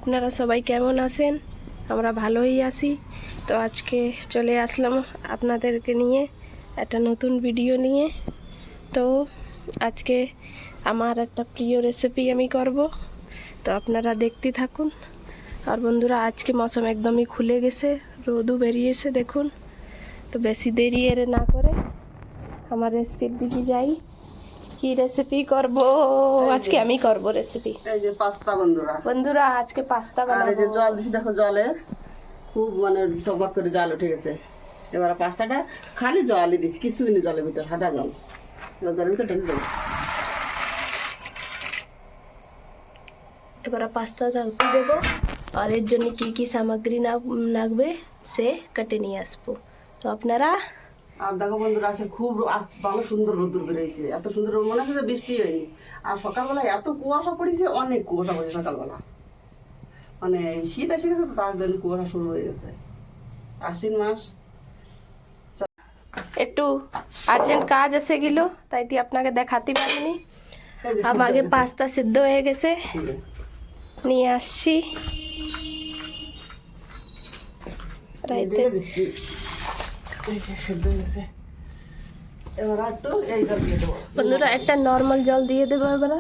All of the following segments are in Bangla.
আপনারা সবাই কেমন আছেন? আমরা ভালোই আছি। তো আজকে চলে আসলাম আপনাদেরকে নিয়ে একটা নতুন ভিডিও নিয়ে। তো আজকে আমার একটা প্রিয় রেসিপি আমি করব, তো আপনারা দেখতে থাকুন। আর বন্ধুরা, আজকে মৌসুম একদমই খুলে গেছে, রোদও বেরিয়েছে দেখুন। তো বেশি দেরি এর না করে আমার রেসিপির দিকে যাই। কি রেসিপি করব আজকে? আমি করব রেসিপি, এই যে পাস্তা বন্ধুরা আজকে পাস্তা আর এই বানাবো। যে জল দিছি, দেখো জলে খুব মানে টকবক করে জল উঠে গেছে। এবার পাস্তাটা খালি জলই দিচ্ছি, কিছু দিন জলের ভিতরে, সাদা জল। এবার জলের ভিতরে ঢেলে দেবো। এবার পাস্তাটা উঠে দেবো, আর এর জন্য কি কি সামগ্রী লাগবে সে কেটে নিয়ে আসবো। তো আপনারা আর দেখো বন্ধুরা, আছে খুব ভালো সুন্দর রোদ্দুর বেরোয়েছে, এত সুন্দর মনে হচ্ছে যে বৃষ্টি হয়নি। আর সকালবেলা এত কুয়াশা পড়েছে, অনেক কুয়াশা পড়েছে সকালবেলা, মানে শীত এসে গেছে, তো তার জন্য কুয়াশা শুরু হয়ে গেছে। আশ্বিন মাস। একটু আর্জেন্ট কাজ এসে গেল, তাই দিয়ে আপনাকে দেখাতে পারিনি। এই যে আমাকে সিদ্ধ হয়ে পাস্তা সিদ্ধ হয়ে গেছে, গেছে। নিয়ে আসছি। রাইতে ঢেলে দিচ্ছি। এই যে সিদ্ধ হয়ে গেছে। এবার একটু এই জল দিয়ে দেবো। বন্ধুরা, একটা নর্মাল জল দিয়ে দেবো এবার।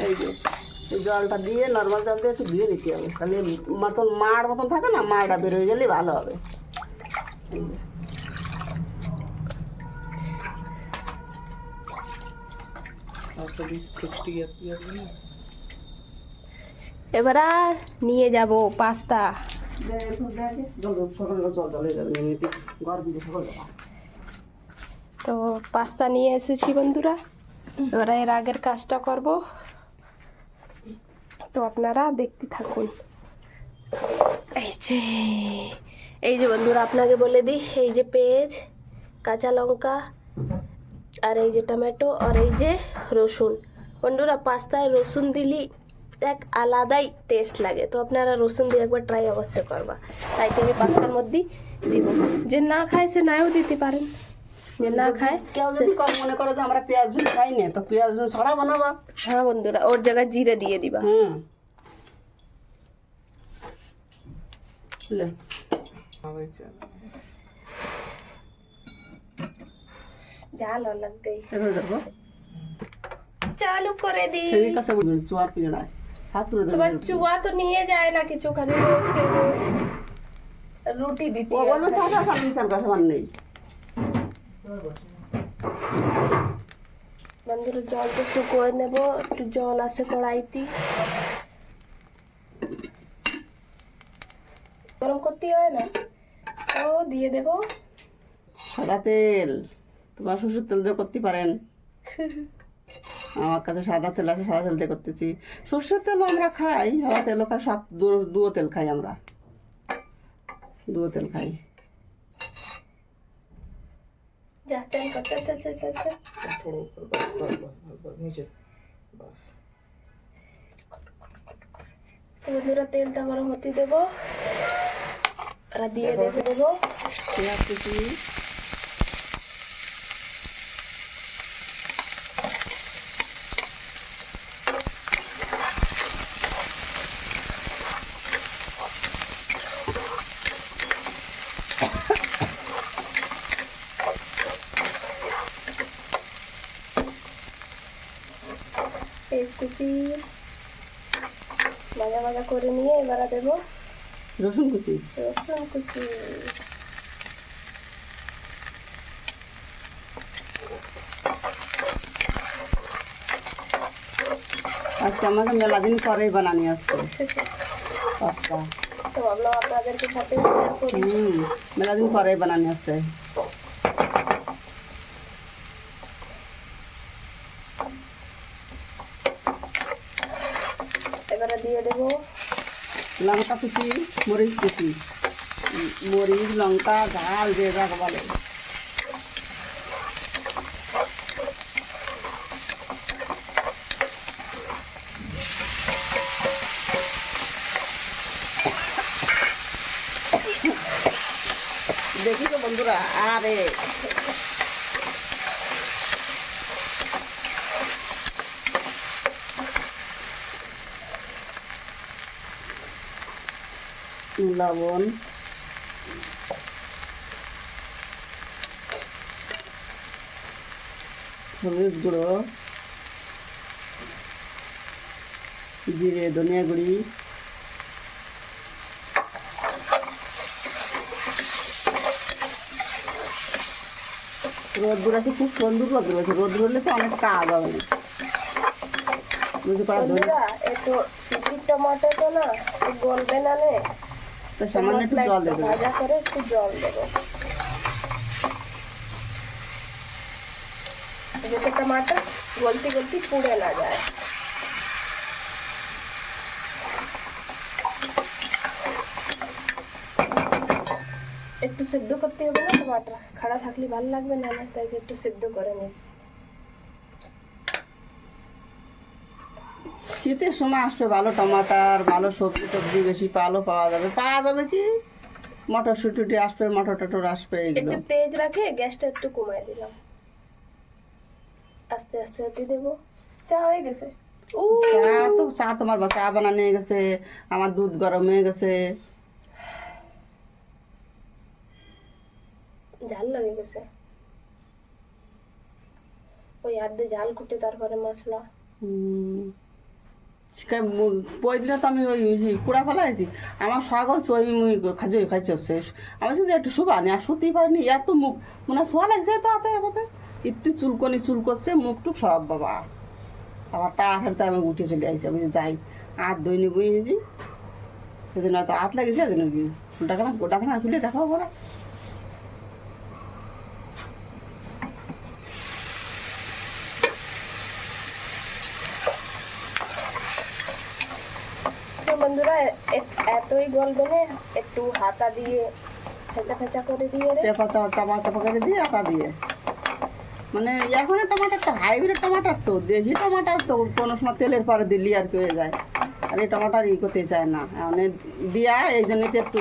এই যে এই জলটা দিয়ে, নর্মাল জল দিয়ে একটু ধুয়ে নিতে হবে, তাহলে মতন মাড় মতন থাকে না, মাড়টা বের হয়ে গেলে ভালো হবে। এই যে এবার নিয়ে যাব পাস্তা। তো পাস্তা নিয়ে এসেছি বন্ধুরা, এবার এর আগের কাজটা করব, তো আপনারা দেখতে থাকুন। এই যে বন্ধুরা, আপনাকে বলে দিই, এই যে পেঁয়াজ, কাঁচা লঙ্কা, আর এই যে টমেটো, আর এই যে রসুন। বন্ধুরা, পাস্তায় রসুন দিলি এক আলাদাই টেস্ট লাগে, তো আপনারা রসুন দিয়ে একবার ট্রাই অবশ্যই করবা। তাই তো আমি পাস্তার মধ্যেই দিব। যে না খায় সে নাও দিতে পারেন, যে না খায়। কেউ যদি মনে করো যে আমরা পেঁয়াজ ঝুল খাই না, তো পেঁয়াজ ঝুল ছাড়া বানাবা। হ্যাঁ বন্ধুরা, ওর জায়গায় জিরে দিয়ে দিবা। জাল লগ গই, চালু করে দি। তোমার চুয়া তো নিয়ে যায় না কিছু, খালি রোজ के রোজ রুটি দিতে হয়। বন্ধুরা, জল তো শুকোয় নেব, একটু জল আছে কড়াইতে, গরম করতে হয় না, তো দিয়ে দেব সাদা তেল। তোমার শ্বশুর তেল দিয়ে করতে পারেন, আমার কাছে সাদা তেল আছে, সাদা তেল দিয়ে করতেছি। সর্ষের তেল আমরা খাই, সাদা তেলও খাই, সব দুয়ো তেল খাই আমরা, দুয়ো তেল খাই। যা চাই করতে তো বন্ধুরা, তেলটা গরম হতে দেবো, আর দিয়ে দেবো পেঁয়াজ কুচি, পেঁয়াজ কুচি ভাজা ভাজা করে নিয়ে এবার দেবো রসুন কুচি। আজকে আমাকে মেলা দিন পরেই বানানি আসছে পাস্তা। তো ভাবলাম আপনাদেরকে সাথে শেয়ার করি। মেলা দিন পরেই বানানি আসছে। এবারে দিয়ে দেবো লঙ্কা কুচি, মরিচ কুচি, মরিচ লঙ্কা ঝাল যে যা বলে। দেখি তো বন্ধুরা, আরে লবণ, হলুদ গুঁড়ো, জিরে ধনিয়া গুঁড়ি, রোদ আছে, খুব সুন্দর রোদ রয়েছে। রোদ হলে তো অনেক কাজ হবে না, বুঝতে পারা ধরে বন্ধুরা একটু চিচির টমেটো তো না একটু গলবে না নে, তো সামান্য একটু মশলা জল একটু দেবে। ভাজা করে একটু জল দেবো যাতে টমাটো গলতি গলতি পুড়ে না যায়। একটু সিদ্ধ করতে হবে না, টমাটো খাড়া থাকলে ভালো লাগবে না, না তাই একটু সিদ্ধ করে নিস। শীতের সময় আসবে ভালো টমাটার, ভালো সবজি টবজি বেশি ভালো পাওয়া যাবে। পাওয়া যাবে কি মটরশুটি আসবে, মটর টটর আসবে, এগুলো একটু তেজ রাখে গ্যাসটা একটু কমাই দিলাম, আস্তে আস্তে দিয়ে দেবো। চা হয়ে গেছে। চা তোমার চা বানানো হয়ে গেছে, আমার দুধ গরম হয়ে গেছে। ঝাল লেগে গেছে, ওই আর্ধে ঝাল কুটে তারপরে মশলা। পই দিলে তো আমি ওই কুড়া ফেলাইছি, আমার ছাগল চই মুই খাজুই খাইছে। আমি শুধু একটু শুবানি আর শুতেই পারিনি, এত মুখ মানে শোয়া লাগছে তো হাতে হাতে, একটু চুলকনি চুল করছে, মুখ টুক সব বাবা। আবার তাড়াতাড়িতে আমি উঠে চলে আসছি, আমি যাই হাত ধুই নি বুঝেছি, সেই জন্য তো হাত লাগেছে, যেন কি গোটাখানা তুলে দেখাও করা। তো বন্ধুরা এতই গলবে না, একটু হাতা দিয়ে ফেঁচা ফেঁচা করে দিয়ে রে। চাপা চাপা করে দিয়ে আটা দিয়ে, মানে এখন টমাটারটা হাইব্রিড টমাটার, তো দেশি টমাটার তো কোনো সময় তেলের পরে দিল্লি আর কি হয়ে যায়, আর এই টমাটার করতে চায় না মানে দিয়া, এই জন্য একটু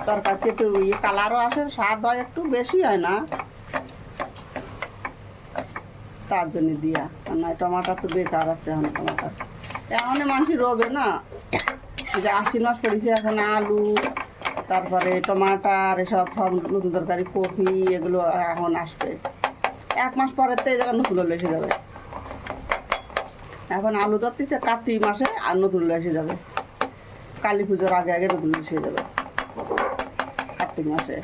তরকারিতে একটু কালারও আসে, স্বাদ হয় একটু বেশি হয় না, তার জন্য দিয়া। না টমাটার তো বেকার আছে এখন, টমাটার এখন মানুষ রোবে না, যে আশি মাস পড়েছে এখন আলু, তারপরে টমাটার এসব সব নতুন তরকারি, কপি, এগুলো এখন আসবে। 1 মাস পরে তো এই জায়গায় নতুন এসে যাবে। এখন আলু ধরতেছে কার্তিক মাসে, আর নতুন এসে যাবে কালী পুজোর আগে আগে, নতুন এসে যাবে কার্তিক মাসে।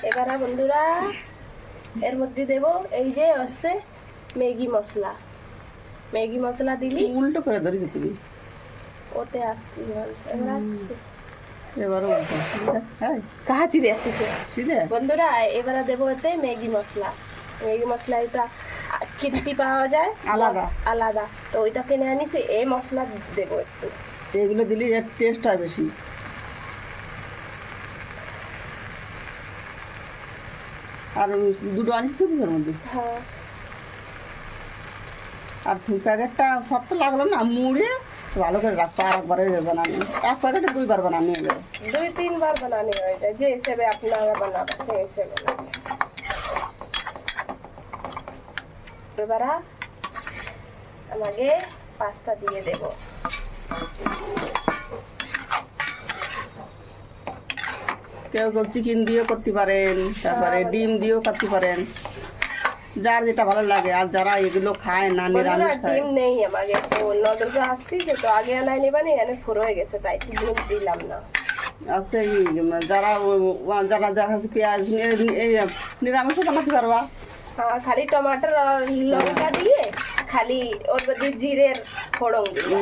এবারে বন্ধুরা এর মধ্যে দেব এই যে আছে ম্যাগি মশলা। ম্যাগি মশলা দিলি উল্টো করে ধরেছি তুমি, ওতে আসতে এবার আসতেছে, এবারও হ্যাঁ কাহা চিড়ে আসতেছে। সিধে বন্ধুরা এবারে দেবো এতে ম্যাগি মশলা। ম্যাগি মশলা এটা কিনতে পাওয়া যায় আলাদা আলাদা, তো ওইটা কিনে আনিছি, এই মশলা দেবো একটু। এগুলো দিলে এর টেস্ট হয় বেশি। আর দুটো আনিস তো দুটোর মধ্যে, হ্যাঁ আর প্যাকেটটা সব তো লাগলো না, মুড়ে ভালো করে রাখবো, আর একবারে বানানি, এক প্যাকেটে 2বার বানানি হয়ে যাবে, 2-3 বার বানানি হয়ে যায়, যে হিসেবে আপনারা বানাবেন সেই হিসেবে। এবারে আমাকে পাস্তা দিয়ে দেব। কেউ কেউ চিকেন দিয়েও করতে পারেন, তারপরে ডিম দিয়েও করতে পারেন, যার যেটা ভালো লাগে। আর যারা এগুলো খায় না, বন্ধুরা নিরামিষ খায়, ডিম নেই আমাকে, তো নদরকে আসতেছে তো আগে আনাই নেবানি, এনে ফুর হয়ে গেছে তাই ডিম দিলাম না। আছে যারা যারা দেখা যাচ্ছে পেঁয়াজ নিরামিষও বানাতে পারবা। हाँ खाली टमाटर और लौका दिए, खाली और बदी जीरेर फोड़न दिया।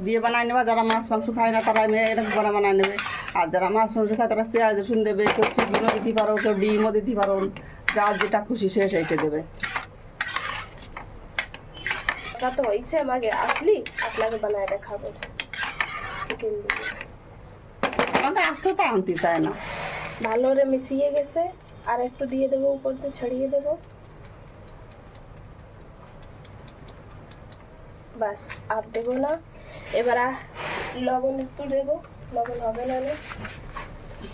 দিয়ে বানাই নেবা। যারা মাছ মাংস খায় না তারা এরকম বানাই নেবে, আর যারা মাছ মাংস খায় তারা পেঁয়াজ রসুন দেবে, কেউ চিকেনও দিতে পারো, কেউ ডিমও দিতে পারো, যার যেটা খুশি সে সেইটা দেবে। ওটা তো হইছে, আমাকে আসলি আপনাকে বানায় দেখাবো চিকেন দিয়ে। আমাকে আসতে তো আনতে চায় না। ভালো রে মিশিয়ে গেছে, আর একটু দিয়ে দেবো, উপর দিয়ে ছড়িয়ে দেবো। বাস আর দেবো না। এবার লবণ একটু দেবো, লবণ হবে না না।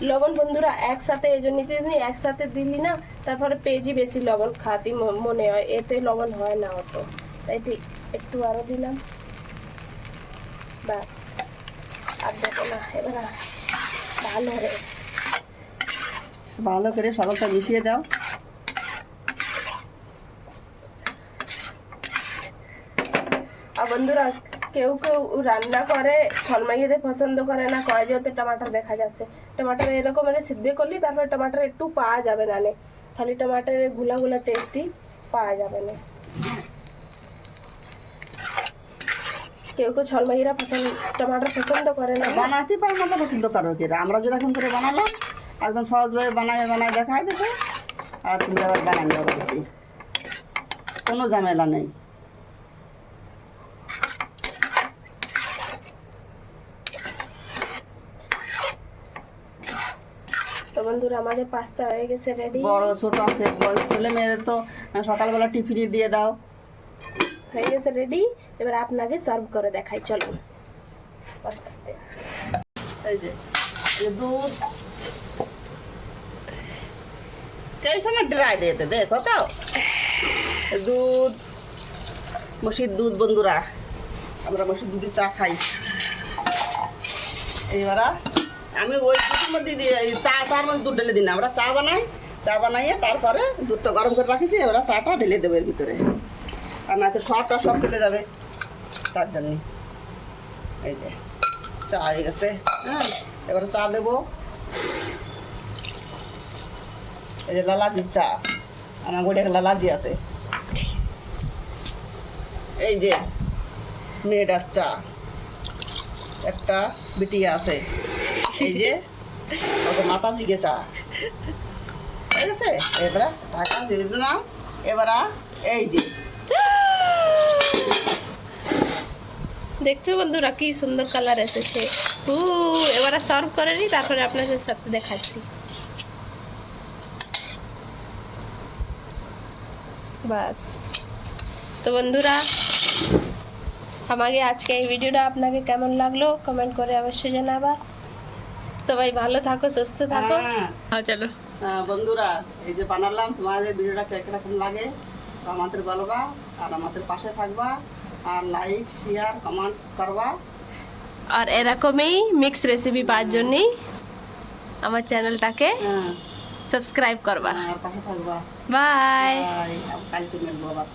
লবণ বন্ধুরা একসাথে এই জন্য দিই, একসাথে দিলি না তারপরে পেঁয়াজি বেশি লবণ খাতি মনে হয়, এতে লবণ হয় না অত, তাই একটু আরো দিলাম। বাস আর দেবো না। এবার ভালো করে সকলটা মিশিয়ে দাও। আর বন্ধুরা কেউ কেউ রান্না করে ছলমাইয়েতে পছন্দ করে না, কয় যে ওতে টমাটার দেখা যাচ্ছে। টমাটার এরকম সিদ্ধ করলি তারপরে টমাটার একটু পাওয়া যাবে না, খালি টমাটারের গুলা গুলা টেস্টি পাওয়া যাবে না। কেউ কেউ ছলমাইয়েরা টমাটার পছন্দ করে না। বানাতে পারে না, পছন্দ করো কিরা? আমরা যেরকম করে বানালাম একদম সহজভাবে বানায় দেখাই দেবো, আর তুমি আবার বানানি হবে, কোনো ঝামেলা নেই। তো বন্ধুরা আমাদের পাস্তা হয়ে গেছে রেডি। বড় ছোট আছে, ছেলে মেয়েদের তো সকালবেলা টিফিনে দিয়ে দাও। হয়ে গেছে রেডি, এবার আপনাকে সার্ভ করে দেখাই, চলুন। এই যে দুধ এই সময় ড্রাই দিতে দেখো তো, দুধ মসির দুধ বন্ধুরা, আমরা মসির দুধের চা খাই। এইবার আমি ওই দুধের মধ্যে দিয়ে চার মধ্যে দুধ ঢেলে দিই না, আমরা চা বানাইয়ে তারপরে দুধটা গরম করে রাখিছি, এবার চাটা ঢেলে দেবো এর ভিতরে, আর না তো সবটা সব চলে যাবে, তার জন্য। এই যে চা হয়ে গেছে, হ্যাঁ এবারে চা দেবো। এই যে লালাজির চা, আমার গোটে লালাজি আছে। এই যে মেয়েটার চা, একটা বিটিয়া আছে। এই যে মাতাজিকে চা ঠিক আছে। এবারে ঢাকা দিয়ে দিলাম। এবারে এই যে দেখছো বন্ধুরা কি সুন্দর কালার এসেছে। এবারে সার্ভ করে নি, তারপরে আপনাদের সাথে দেখাচ্ছি। বাস। তো বন্ধুরা আমাকে আজকে এই ভিডিওটা আপনাকে কেমন লাগলো কমেন্ট করে অবশ্যই জানাবা। সবাই ভালো থাকো, সুস্থ থাকো। হ্যাঁ চলো বন্ধুরা, এই যে বানালাম, তোমাদের ভিডিওটা কিরকম লাগে আমাদের বলবা, আর আমাদের পাশে থাকবা, আর লাইক শেয়ার কমেন্ট করবা, আর এরকমই মিক্স রেসিপি পাওয়ার জন্য আমার চ্যানেলটাকে সাবস্ক্রাইব করবা। আর পাশে থাকবা। বাই। কালকে মিলবো আবার।